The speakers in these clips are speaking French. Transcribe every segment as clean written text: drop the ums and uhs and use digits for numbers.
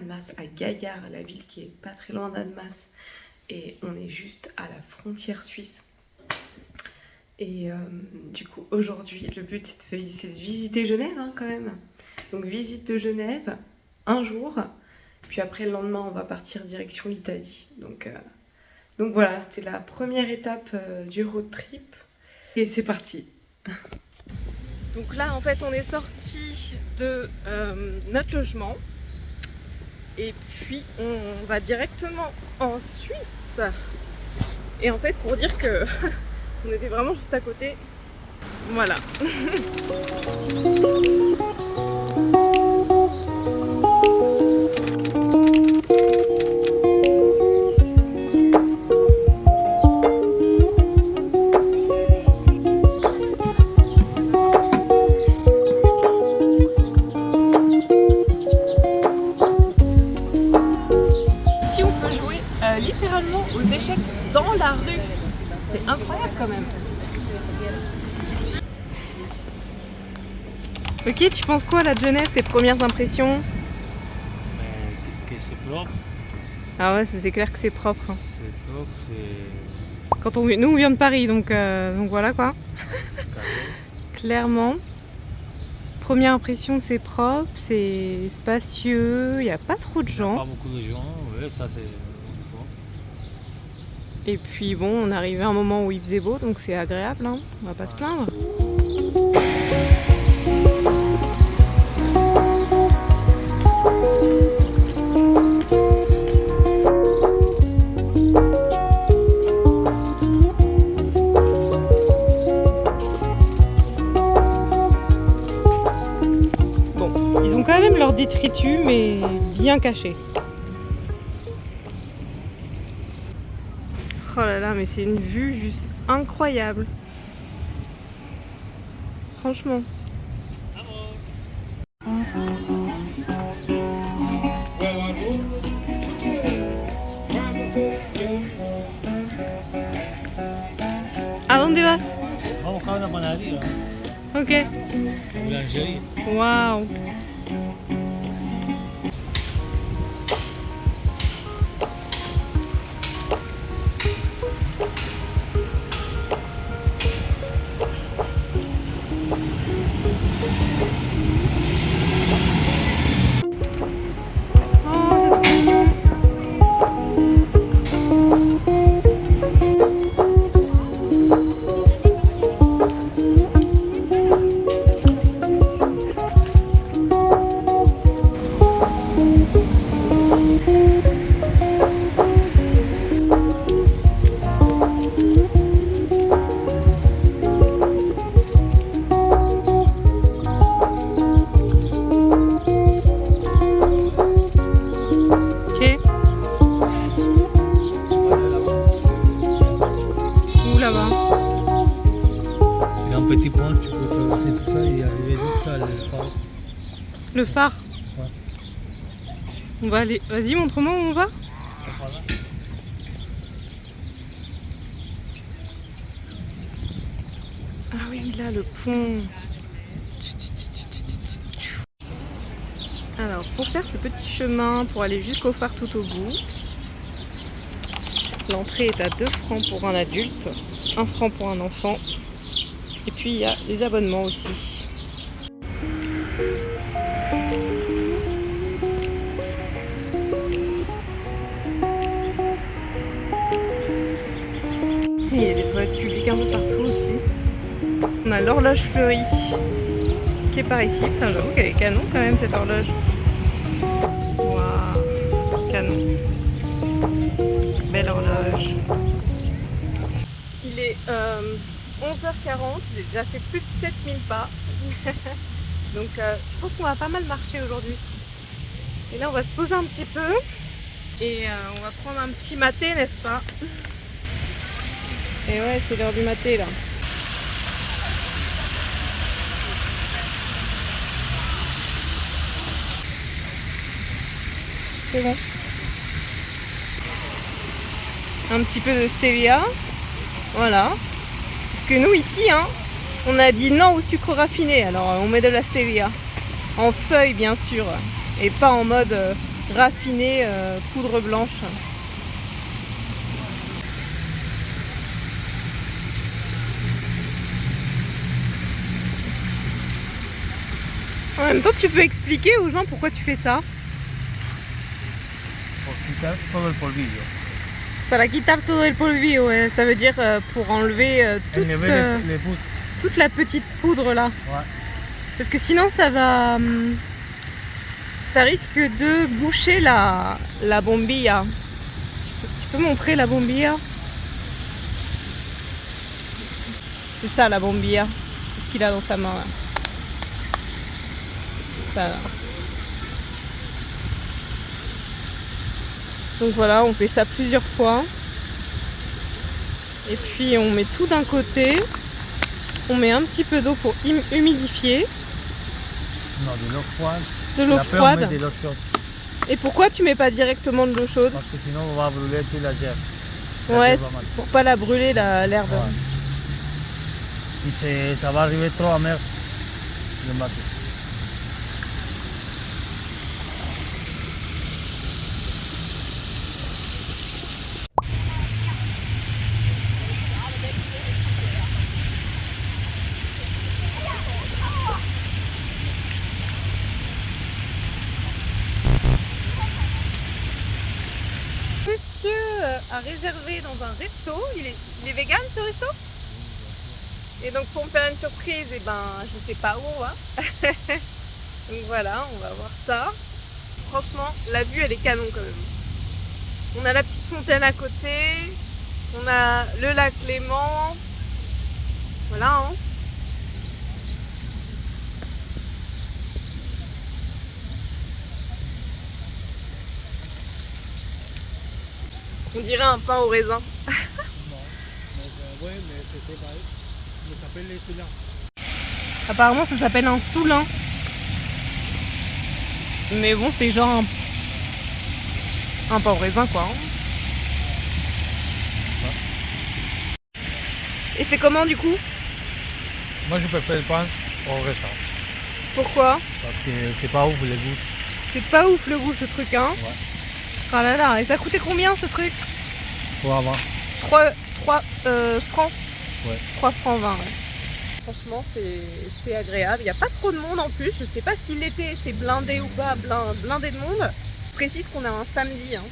Annemasse, à Gaillard, la ville qui est pas très loin d'Annemasse. Et on est juste à la frontière suisse. Et du coup, aujourd'hui, le but c'est de visiter Genève hein, quand même. Donc visite de Genève, un jour. Puis après, le lendemain, on va partir direction l'Italie. Donc voilà, c'était la première étape du road trip. Et c'est parti. Donc là, en fait, on est sorti de notre logement. Et puis, on va directement en Suisse. Et en fait, pour dire que on était vraiment juste à côté. Voilà. Littéralement aux échecs dans la rue. C'est incroyable quand même. Ok, tu penses quoi là de Genève, tes premières impressions? Qu'est-ce que c'est propre? Ah ouais, c'est clair que c'est propre. Hein. C'est propre, c'est... Quand nous on vient de Paris, donc voilà quoi. Clairement. Première impression, c'est propre, c'est spacieux, il n'y a pas trop de gens. Pas beaucoup de gens, ouais, ça c'est... Et puis bon, on est arrivé à un moment où il faisait beau, donc c'est agréable, hein. On va pas se plaindre. Bon, ils ont quand même leur détritus, mais bien cachés. Oh là là, mais c'est une vue juste incroyable. Franchement. ¿A dónde vas? Vamos a buscar una panadería. Ok. Una boulangerie. Wow. Là-bas. Il y a un petit pont, tu peux traverser tout ça et arriver jusqu'à le phare. Le phare? Ouais. On va aller. Vas-y, montre-moi où on va. Ah oui, là, le pont. Alors, pour faire ce petit chemin, pour aller jusqu'au phare tout au bout, l'entrée est à 2 francs pour un adulte, 1 franc pour un enfant. Et puis il y a des abonnements aussi. Et il y a des toilettes publiques un peu partout aussi. On a l'horloge fleurie qui est par ici. Enfin, j'avoue qu'elle est canon quand même cette horloge. Waouh, canon. Belle horloge. Il est 11h40, j'ai déjà fait plus de 7000 pas. Donc je pense qu'on va pas mal marcher aujourd'hui. Et là on va se poser un petit peu. Et on va prendre un petit maté, n'est-ce pas? Et ouais, c'est l'heure du maté là. C'est bon. Un petit peu de stevia. Voilà. Parce que nous ici, hein, on a dit non au sucre raffiné. Alors on met de la stevia. En feuille bien sûr. Et pas en mode raffinée poudre blanche. En même temps, tu peux expliquer aux gens pourquoi tu fais ça? Pour quitar todo el polvillo. Para quitar todo el polvillo, ouais. Ça veut dire pour enlever toute la petite poudre là. Ouais. Parce que sinon ça va... ça risque de boucher la bombilla. Tu peux montrer la bombilla? C'est ça la bombilla. C'est ce qu'il a dans sa main là. Ça, là. Donc voilà, on fait ça plusieurs fois. Et puis on met tout d'un côté. On met un petit peu d'eau pour humidifier. Non, de l'eau froide. De l'eau froide. On met de l'eau chaude. Et pourquoi tu mets pas directement de l'eau chaude? Parce que sinon on va brûler toute la gerbe. Ouais, pour pas la brûler l'herbe. Ouais. Et ça va arriver trop amer le matin. Monsieur a réservé dans un resto, il est vegan ce resto? Et donc pour me faire une surprise, et ben je sais pas où on va. Donc voilà, on va voir ça. Franchement, la vue elle est canon quand même. On a la petite fontaine à côté, on a le lac Léman. Voilà hein. On dirait un pain au raisin. Non, mais c'est pareil. Ça s'appelle les soulins. Apparemment ça s'appelle un soulin. Mais bon c'est genre un pain au raisin quoi. Hein. Ouais. Et c'est comment du coup? Moi je préfère le pain au raisin. Pourquoi? Parce que c'est pas ouf le goût. C'est pas ouf le goût ce truc hein. Ouais. Oh là là, et ça coûtait combien ce truc? 3 20. 3 francs. Ouais. 3 francs 20 ouais. Franchement c'est agréable, il n'y a pas trop de monde en plus, je sais pas si l'été c'est blindé ou pas, blindé de monde. Je précise qu'on a un samedi hein.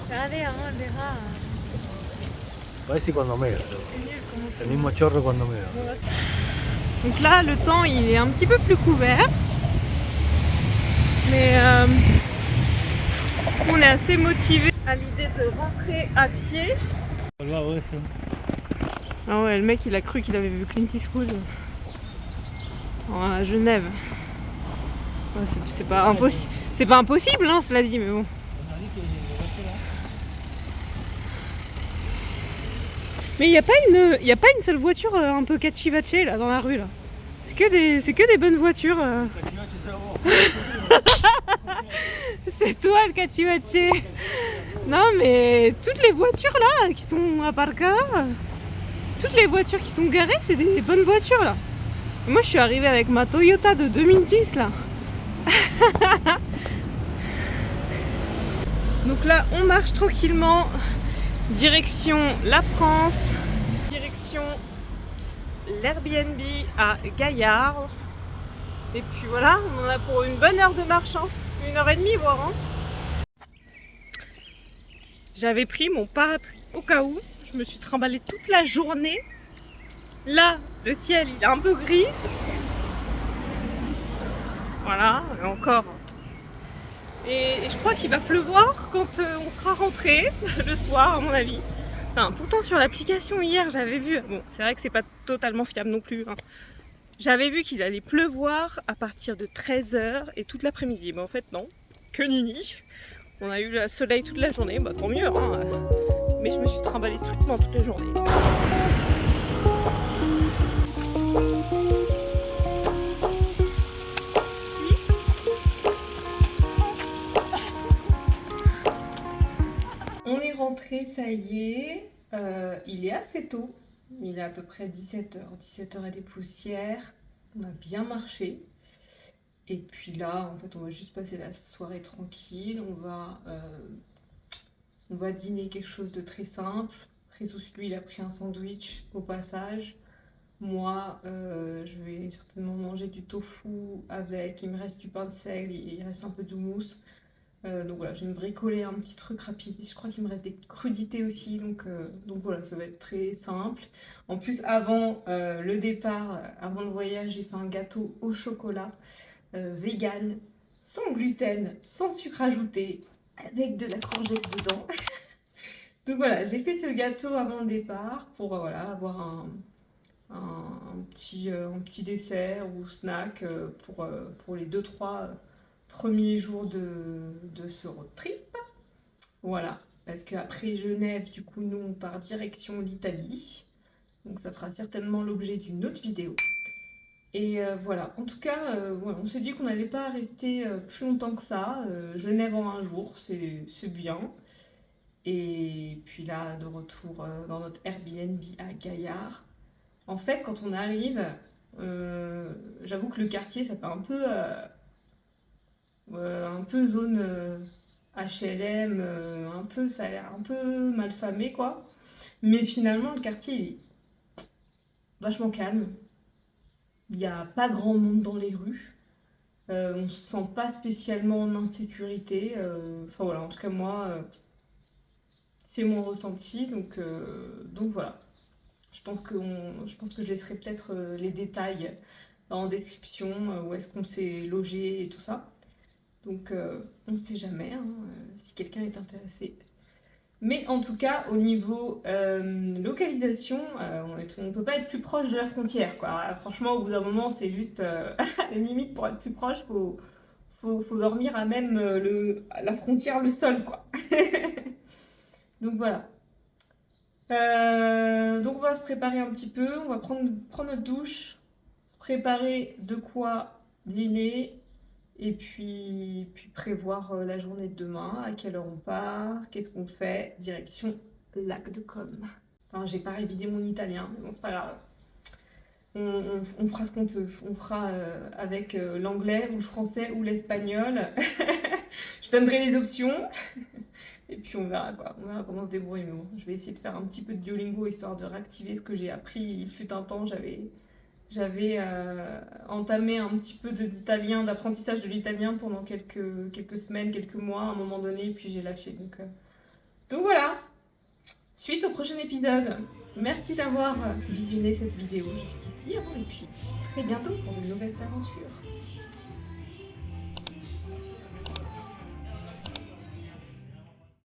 Dale, amor, deja. Ouais, c'est quand on met. Le mismo chorro quand on met. Donc là, le temps il est un petit peu plus couvert. Mais on est assez motivé à l'idée de rentrer à pied. Ah ouais, le mec il a cru qu'il avait vu Clint Eastwood à Genève. Ouais, c'est pas impossible. C'est pas impossible, hein, cela dit, mais bon. Mais il n'y a pas une seule voiture un peu cachivache là dans la rue là. C'est que des bonnes voitures. C'est toi le cachivache. Non mais toutes les voitures là qui sont à Parca, toutes les voitures qui sont garées, c'est des bonnes voitures là. Et moi je suis arrivée avec ma Toyota de 2010 là. Donc là on marche tranquillement. Direction la France, direction l'Airbnb à Gaillard. Et puis voilà, on en a pour une bonne heure de marche, hein. 1h30 voire. Hein. J'avais pris mon parapluie au cas où. Je me suis trimballée toute la journée Là, le ciel il est un peu gris. Voilà, et encore. Et je crois qu'il va pleuvoir quand on sera rentré le soir, à mon avis. Enfin, pourtant, sur l'application hier, j'avais vu. Bon, c'est vrai que c'est pas totalement fiable non plus. Hein. J'avais vu qu'il allait pleuvoir à partir de 13h et toute l'après-midi. Mais en fait, non. Que nini. On a eu le soleil toute la journée. Bah, tant mieux. Hein. Mais je me suis trimballée strictement toute la journée. On est rentré, ça y est. Il est assez tôt. Il est à peu près 17h. 17h et des poussières. On a bien marché. Et puis là, en fait, on va juste passer la soirée tranquille. On va dîner quelque chose de très simple. Jesus, lui, il a pris un sandwich au passage. Moi, je vais certainement manger du tofu avec. Il me reste du pain de seigle, il reste un peu d'houmous. Donc voilà, je vais me bricoler un petit truc rapide. Je crois qu'il me reste des crudités aussi, donc voilà, ça va être très simple. En plus, avant le départ, avant le voyage, j'ai fait un gâteau au chocolat vegan, sans gluten, sans sucre ajouté, avec de la courgette dedans. Donc voilà, j'ai fait ce gâteau avant le départ pour voilà, avoir un petit dessert ou snack pour les 2-3 premiers jours de ce road trip. Voilà, parce qu'après Genève, du coup, nous, on part direction l'Italie. Donc ça fera certainement l'objet d'une autre vidéo. Et voilà, en tout cas, ouais, on s'est dit qu'on n'allait pas rester plus longtemps que ça. Genève en un jour, c'est bien. Et puis là, de retour dans notre Airbnb à Gaillard. En fait, quand on arrive, j'avoue que le quartier, ça fait un peu zone HLM, ça a l'air un peu mal famé, quoi. Mais finalement, le quartier, il est vachement calme. Il n'y a pas grand monde dans les rues. On ne se sent pas spécialement en insécurité. Enfin voilà, en tout cas moi, c'est mon ressenti. Donc voilà. Je pense que je laisserai peut-être les détails en description, où est-ce qu'on s'est logé et tout ça. Donc on ne sait jamais hein, si quelqu'un est intéressé. Mais en tout cas, au niveau localisation, on ne peut pas être plus proche de la frontière, quoi. Franchement, au bout d'un moment, c'est juste à la limite pour être plus proche, faut dormir à même la frontière, le sol, quoi. Donc voilà. Donc on va se préparer un petit peu, on va prendre notre douche, se préparer de quoi dîner et puis prévoir la journée de demain, à quelle heure on part, qu'est-ce qu'on fait, direction Lac de Com. Enfin, j'ai pas révisé mon italien, mais bon, c'est pas grave. On fera ce qu'on peut. On fera avec l'anglais ou le français ou l'espagnol. Je donnerai les options. Et puis on verra quoi. On verra comment on se débrouille. Mais bon, je vais essayer de faire un petit peu de Duolingo histoire de réactiver ce que j'ai appris. Il fut un temps, j'avais entamé un petit peu d'italien, d'apprentissage de l'italien pendant quelques semaines, quelques mois à un moment donné, puis j'ai lâché. Donc voilà, suite au prochain épisode. Merci d'avoir visionné cette vidéo jusqu'ici, hein, et puis très bientôt pour de nouvelles aventures.